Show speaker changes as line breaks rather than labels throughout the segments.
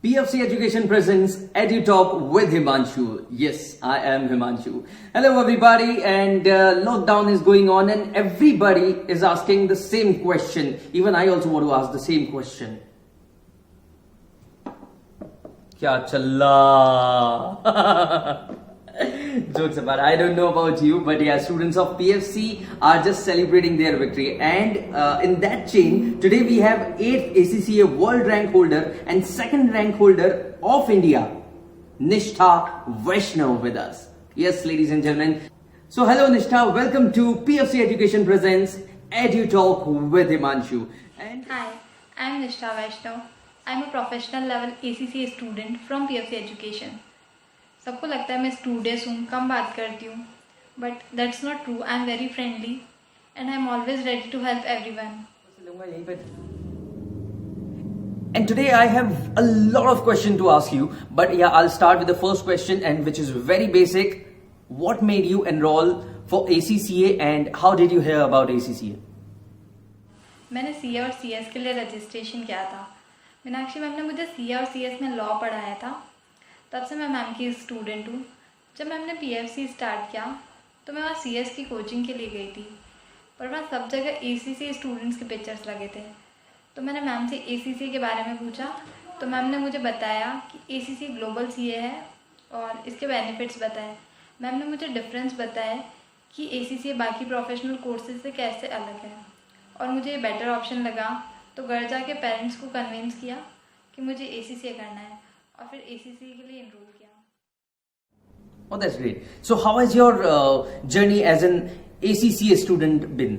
PFC Education presents EduTalk with Himanshu. Yes, I am Himanshu. Hello everybody, and lockdown is going on and everybody is asking the same question. Even I also want to ask the same question. Kya challa? Jokes apart, I don't know about you, but yeah, students of PFC are just celebrating their victory. And in that chain, today we have 8th ACCA world rank holder and 2nd rank holder of India, Nishtha Vaishnav, with us. Yes, ladies and gentlemen. So hello Nishtha, welcome to PFC Education presents EduTalk with Himanshu. And
Hi, I am Nishtha Vaishnav. I am a professional level ACCA student from PFC Education. सबको लगता है मैं student हूँ, कम बात करती हूँ, but that's not true. I am very friendly and I am always ready to help everyone.
And today I have a lot of questions to ask you, but yeah, I'll start with the first question, and which is very basic. What made you enroll for ACCA and how did you hear about ACCA?
मैंने CA और CS के लिए registration किया था. Meenakshi ma'am ने मुझे CA और CS में लॉ पढ़ाया था, तब से मैं मैम की स्टूडेंट हूँ. जब मैम ने PFC स्टार्ट किया तो मैं वहाँ CS की कोचिंग के लिए गई थी, पर वहाँ सब जगह ACCA स्टूडेंट्स के पिक्चर्स लगे थे. तो मैंने मैम से ACCA के बारे में पूछा, तो मैम ने मुझे बताया कि ACCA ग्लोबल CA है और इसके बेनिफिट्स बताए. मैम ने मुझे डिफरेंस बताया कि ACCA बाकी प्रोफेशनल कोर्सेज से कैसे अलग है, और मुझे ये बेटर ऑप्शन लगा. तो घर जाके पेरेंट्स को कन्विंस किया कि मुझे ACCA करना है और फिर ACCA के लिए एनरोल किया.
Oh, that's great. So how has your journey as an ACCA student been?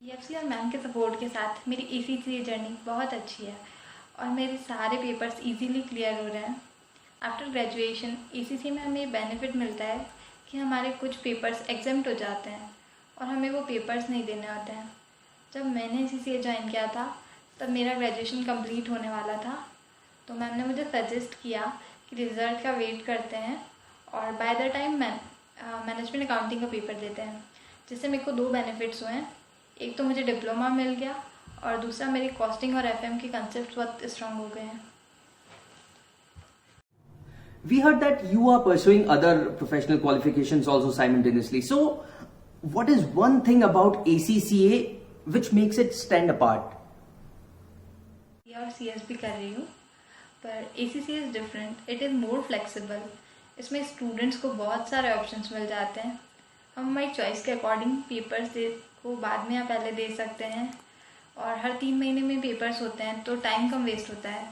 PFC और मैम के सपोर्ट के साथ मेरी ACCA जर्नी बहुत अच्छी है और मेरे सारे पेपर्स इजीली क्लियर हो रहे हैं. आफ्टर ग्रेजुएशन ACCA में हमें बेनिफिट मिलता है कि हमारे कुछ पेपर्स एग्जाम्प्ट हो जाते हैं और हमें वो पेपर्स नहीं देने होते हैं. जब मैंने ACCA ज्वाइन किया था तब मेरा ग्रेजुएशन कंप्लीट होने वाला था, तो मैम ने मुझे सजेस्ट किया कि रिज़ल्ट का वेट करते हैं और by the time management accounting का पेपर देते हैं, जिससे मेरे को 2 बेनिफिट्स हुए हैं. एक तो मुझे डिप्लोमा मिल गया और दूसरा मेरी कॉस्टिंग और FM के कंसेप्ट बहुत स्ट्रांग हो गए हैं.
We heard that you are pursuing other professional qualifications also simultaneously. So what is one thing about ACCA which makes it stand apart?
और CS भी कर रही हूँ, पर ACCA is different. It is more flexible. इसमें students को बहुत सारे ऑप्शंस मिल जाते हैं. हम हमारी चॉइस के अकॉर्डिंग पेपर्स को बाद में या पहले दे सकते हैं, और हर 3 महीने में पेपर्स होते हैं तो टाइम कम वेस्ट होता है.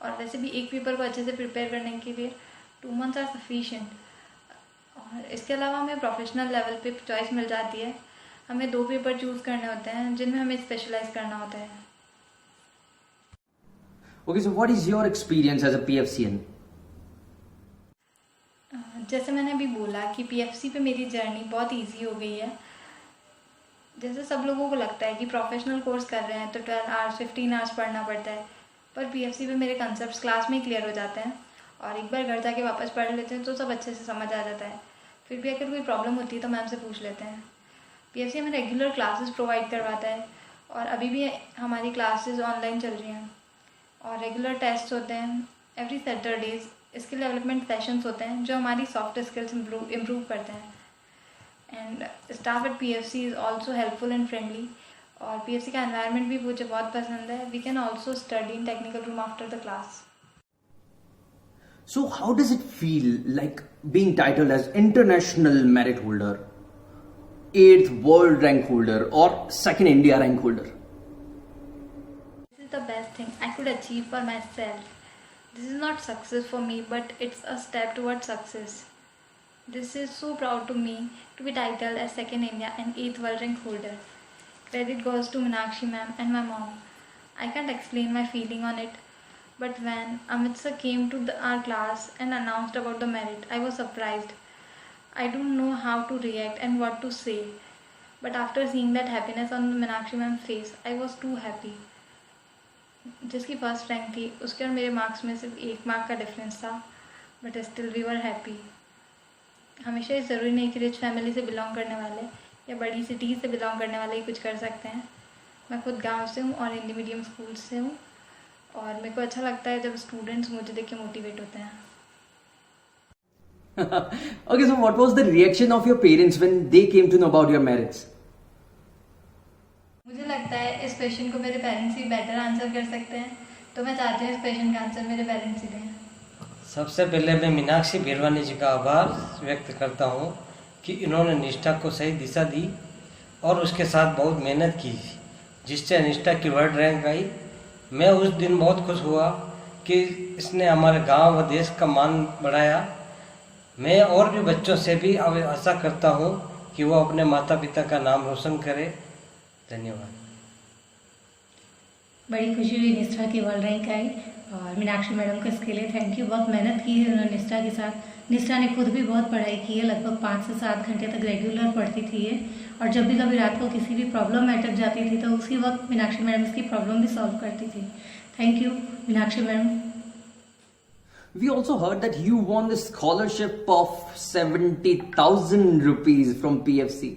और वैसे भी एक पेपर को अच्छे से प्रिपेयर करने के लिए 2 मंथ्स आर सफिशिएंट. और इसके अलावा हमें प्रोफेशनल लेवल पे चॉइस मिल जाती है. हमें 2 पेपर चूज़ करने होते हैं जिनमें हमें स्पेशलाइज करना होता है.
Okay, so what is your experience as a PFCN?
जैसे मैंने अभी बोला कि PFC पे मेरी जर्नी बहुत इजी हो गई है. जैसे सब लोगों को लगता है कि प्रोफेशनल कोर्स कर रहे हैं तो 12 आवर्स 15 आवर्स पढ़ना पड़ता है, पर PFC पे मेरे कंसेप्ट क्लास में ही क्लियर हो जाते हैं और एक बार घर जाके वापस पढ़ लेते हैं तो सब अच्छे से समझ आ जाता है. फिर भी अगर कोई प्रॉब्लम होती है तो मैम से पूछ लेते हैं. PFC हमें रेगुलर क्लासेस प्रोवाइड करवाता है और अभी भी हमारी क्लासेस ऑनलाइन चल रही हैं, और रेगुलर टेस्ट होते हैं every Saturdays. Skill development sessions होते हैं जो हमारी सॉफ्ट स्किल्स इम्प्रूव करते हैं. And staff at PFC is also helpful and friendly, और PFC का एनवायरनमेंट भी मुझे बहुत पसंद है. We can also study in technical room after the class.
So how does it feel like being titled as International Merit Holder, 8th World Rank Holder or 2nd India Rank Holder?
This is the best thing I could achieve for myself. This is not success for me, but it's a step towards success. This is so proud to me to be titled as 2nd India and 8th World Rank Holder. Credit goes to Meenakshi ma'am and my mom. I can't explain my feeling on it, but when Amit sir came to our class and announced about the merit, I was surprised. I don't know how to react and what to say, but after seeing that happiness on Meenakshi ma'am's face, I was too happy. जिसकी first rank थी उसके और मेरे marks में सिर्फ 1 mark का difference था, but still we were happy. हमेशा ये ज़रूरी नहीं कि रिच फैमिली से बिलोंग करने वाले या बड़ी सिटीज़ से बिलोंग करने वाले ही कुछ कर सकते हैं. मैं खुद गांव से हूँ और हिंदी मीडियम स्कूल से हूँ, और मेरे को अच्छा लगता है जब स्टूडेंट्स मुझे देख के मोटिवेट होते हैं.
Okay, so what was the reaction of your parents when they came to know about your merits?
मुझे लगता है इस क्वेश्चन को मेरे पेरेंट्स ही बेटर आंसर कर सकते हैं, तो मैं चाहती हूँ इस क्वेश्चन का आंसर मेरे पेरेंट्स ही दें.
सबसे पहले मैं मीनाक्षी बेरवानी जी का आभार व्यक्त करता हूँ कि इन्होंने निष्ठा को सही दिशा दी और उसके साथ बहुत मेहनत की, जिससे निष्ठा की वर्ल्ड रैंक आई. मैं उस दिन बहुत खुश हुआ कि इसने हमारे गांव व देश का मान बढ़ाया. मैं और भी बच्चों से भी आशा करता हूँ कि वो अपने माता पिता का नाम रोशन करें. धन्यवाद.
बड़ी खुशी हुई निष्ठा की वर्ल्ड रैंक आई और मीनाक्षी मैडम को इसके लिए थैंक यू. बहुत मेहनत की है उन्होंने निष्ठा के साथ. निष्ठा ने खुद भी बहुत पढ़ाई की है, लगभग 5 से 7 घंटे तक रेगुलर पढ़ती थी ये. और जब भी कभी रात को किसी भी प्रॉब्लम में अटक जाती थी तो उसी वक्त मीनाक्षी मैडम इसकी प्रॉब्लम भी सॉल्व करती थी. Thank you Meenakshi madam.
We also heard that you won the scholarship of 70,000 rupees from PFC.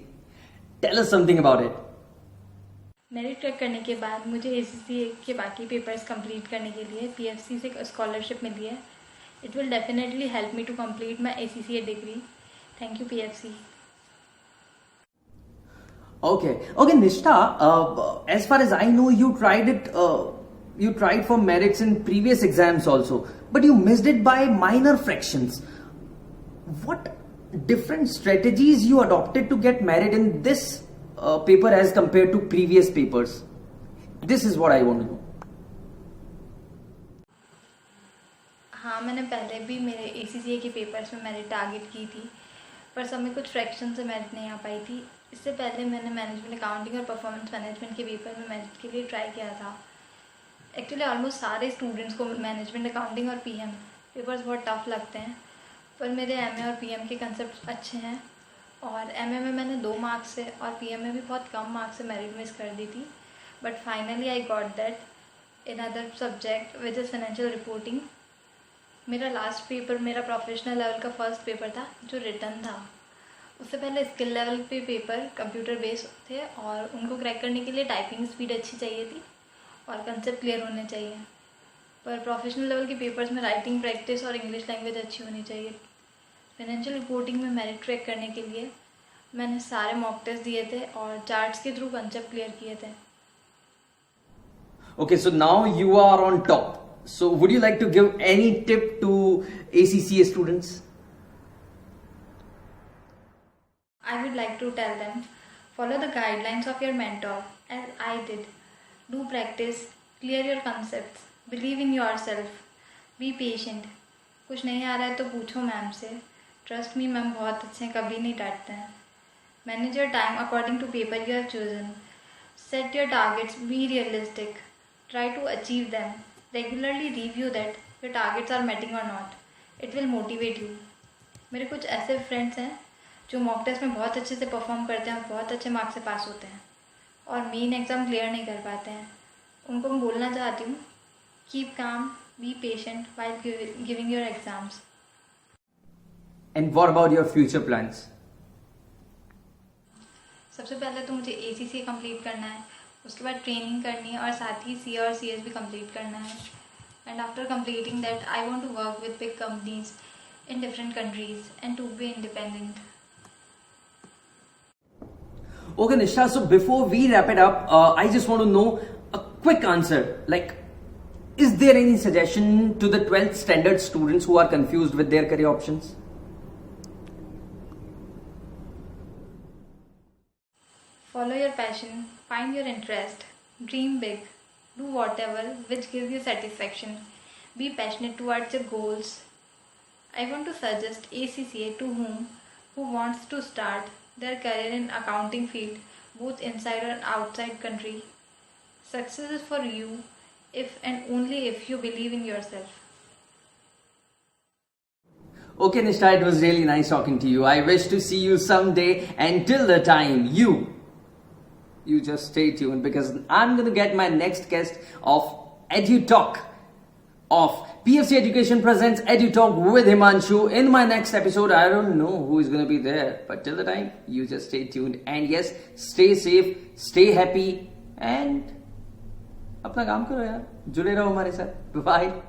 Tell us something about it.
Merit crack करने के बाद मुझे ACCA के बाकी पेपर्स कंप्लीट करने के लिए PFC से स्कॉलरशिप मिली है. It will definitely help me to complete my ACCA degree. Thank you PFC.
Okay, Nishtha, as far as I know, you tried for merits in previous exams also, but you missed it by minor fractions. What different strategies you adopted to get merit in this paper as compared to previous papers? This is what I want to know.
हाँ, मैंने पहले भी मेरे ACCA के papers में merit target की थी, पर सब में कुछ फ्रैक्शन से मेरिट नहीं आ पाई थी. इससे पहले मैंने मैनेजमेंट अकाउंटिंग और परफॉर्मेंस मैनेजमेंट के पेपर में मेरिट के लिए ट्राई किया था. एक्चुअली ऑलमोस्ट सारे स्टूडेंट्स को मैनेजमेंट अकाउंटिंग और PM पेपर्स बहुत टफ लगते हैं, पर मेरे MA और PM के कंसेप्ट अच्छे हैं. और MA में मैंने 2 मार्क्स से और PM में भी बहुत कम मार्क्स से मेरिट मिस कर दी थी, but finally I got that in other subject which is financial reporting. मेरा लास्ट पेपर मेरा प्रोफेशनल लेवल का फर्स्ट पेपर था जो रिटन था. उससे पहले स्किल लेवल पे पेपर कंप्यूटर बेस्ड थे और उनको क्रैक करने के लिए टाइपिंग स्पीड अच्छी चाहिए थी और कंसेप्ट क्लियर होने चाहिए. पर प्रोफेशनल लेवल के पेपर्स में राइटिंग प्रैक्टिस और इंग्लिश लैंग्वेज अच्छी होनी चाहिए. फाइनेंशियल रिपोर्टिंग में मेरिट ट्रैक करने के लिए मैंने सारे मॉक टेस्ट दिए थे और चार्ट्स के थ्रू कंसेप्ट क्लियर किए थे.
Okay, so now you are on top. So would you like to give any tip to ACCA students?
I would like to tell them, follow the guidelines of your mentor as I did. Do practice, clear your concepts, believe in yourself, be patient. कुछ नहीं आ रहा है तो पूछो ma'am से. Trust me, ma'am बहुत अच्छे हैं, कभी नहीं डांटते हैं. Manage your time according to paper you have chosen. Set your targets, be realistic, try to achieve them. Regularly review that your targets are meeting और not. It will motivate you. मेरे कुछ ऐसे फ्रेंड्स हैं जो mock test में बहुत अच्छे से परफॉर्म करते हैं और बहुत अच्छे मार्क्स से पास होते हैं और मेन एग्ज़ाम क्लियर नहीं कर पाते हैं. उनको मैं बोलना चाहती हूँ, keep calm, be patient while giving your exams.
And what about your future plans?
सबसे पहले तो मुझे ACCA कंप्लीट करना है, उसके बाद ट्रेनिंग करनी है और साथ ही CA और CS भी कंप्लीट करना है. And after completing that I want to work with big companies in different countries and to be independent.
Okay, Nishtha, so before we wrap it up, I just want to know a quick answer. Like, is there any suggestion to the 12th standard students who are confused with their career options?
Follow your passion, find your interest, dream big, do whatever which gives you satisfaction. Be passionate towards your goals. I want to suggest ACCA to who wants to start their career in accounting field, both inside and outside country. Success is for you if and only if you believe in yourself.
Okay, Nishtha, it was really nice talking to you. I wish to see you someday, and till the time, you just stay tuned because I'm going to get my next guest of EduTalk of PFC Education presents EduTalk with Himanshu in my next episode. I don't know who is going to be there, but till the time, you just stay tuned. And yes, stay safe, stay happy, and अपना काम करो यार, जुड़े रहो हमारे साथ। Bye.